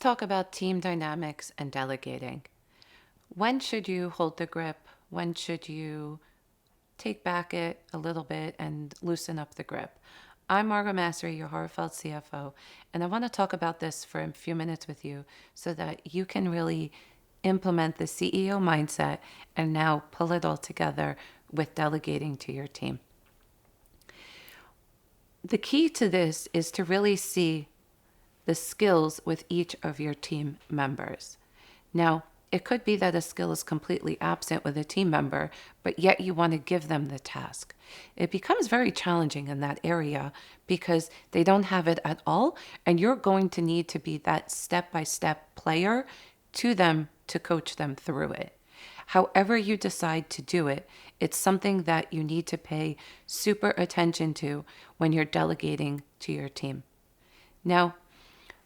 talk about team dynamics and delegating. When should you hold the grip? When should you take back it a little bit and loosen up the grip? I'm Margot Massery, your Horfeld CFO, and I want to talk about this for a few minutes with you so that you can really implement the CEO mindset and now pull it all together with delegating to your team. The key to this is to really see the skills with each of your team members. Now, it could be that a skill is completely absent with a team member, but yet you want to give them the task. It becomes very challenging in that area because they don't have it at all, and you're going to need to be that step-by-step player to them to coach them through it. However you decide to do it, it's something that you need to pay super attention to when you're delegating to your team. Now,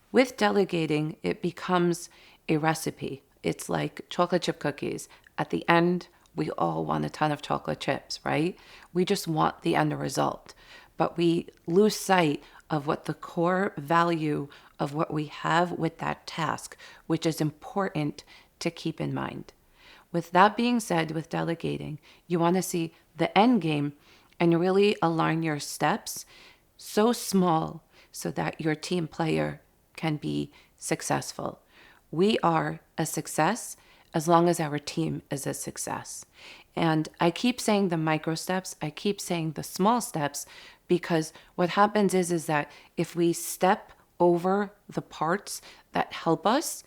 with delegating, it becomes a recipe. It's like chocolate chip cookies. At the end, we all want a ton of chocolate chips, right? We just want the end result. But we lose sight of what the core value of what we have with that task, which is important to keep in mind. With that being said, with delegating, you want to see the end game and really align your steps so small so that your team player can be successful. We are a success as long as our team is a success. And I keep saying the micro steps, I keep saying the small steps, because what happens is that if we step over the parts that help us,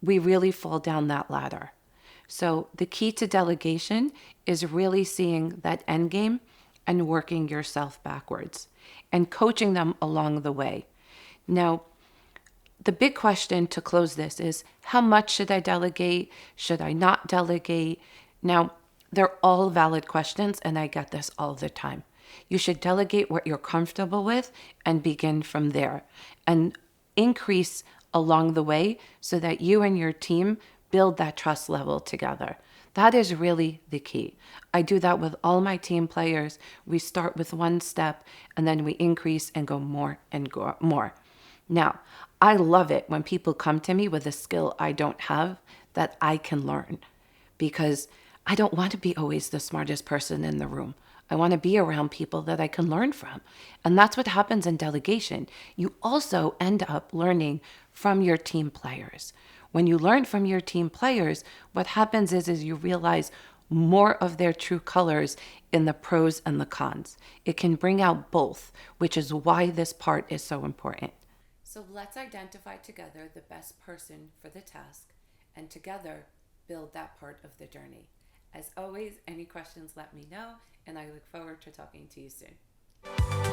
we really fall down that ladder. So the key to delegation is really seeing that end game and working yourself backwards and coaching them along the way. Now, the big question to close this is, how much should I delegate? Should I not delegate? Now, they're all valid questions, and I get this all the time. You should delegate what you're comfortable with and begin from there and increase along the way so that you and your team build that trust level together. That is really the key. I do that with all my team players. We start with one step and then we increase and go more and go more. Now, I love it when people come to me with a skill I don't have that I can learn, because I don't want to be always the smartest person in the room. I want to be around people that I can learn from. And that's what happens in delegation. You also end up learning from your team players. When you learn from your team players, what happens is you realize more of their true colors in the pros and the cons. It can bring out both, which is why this part is so important. So let's identify together the best person for the task and together build that part of the journey. As always, any questions, let me know, and I look forward to talking to you soon.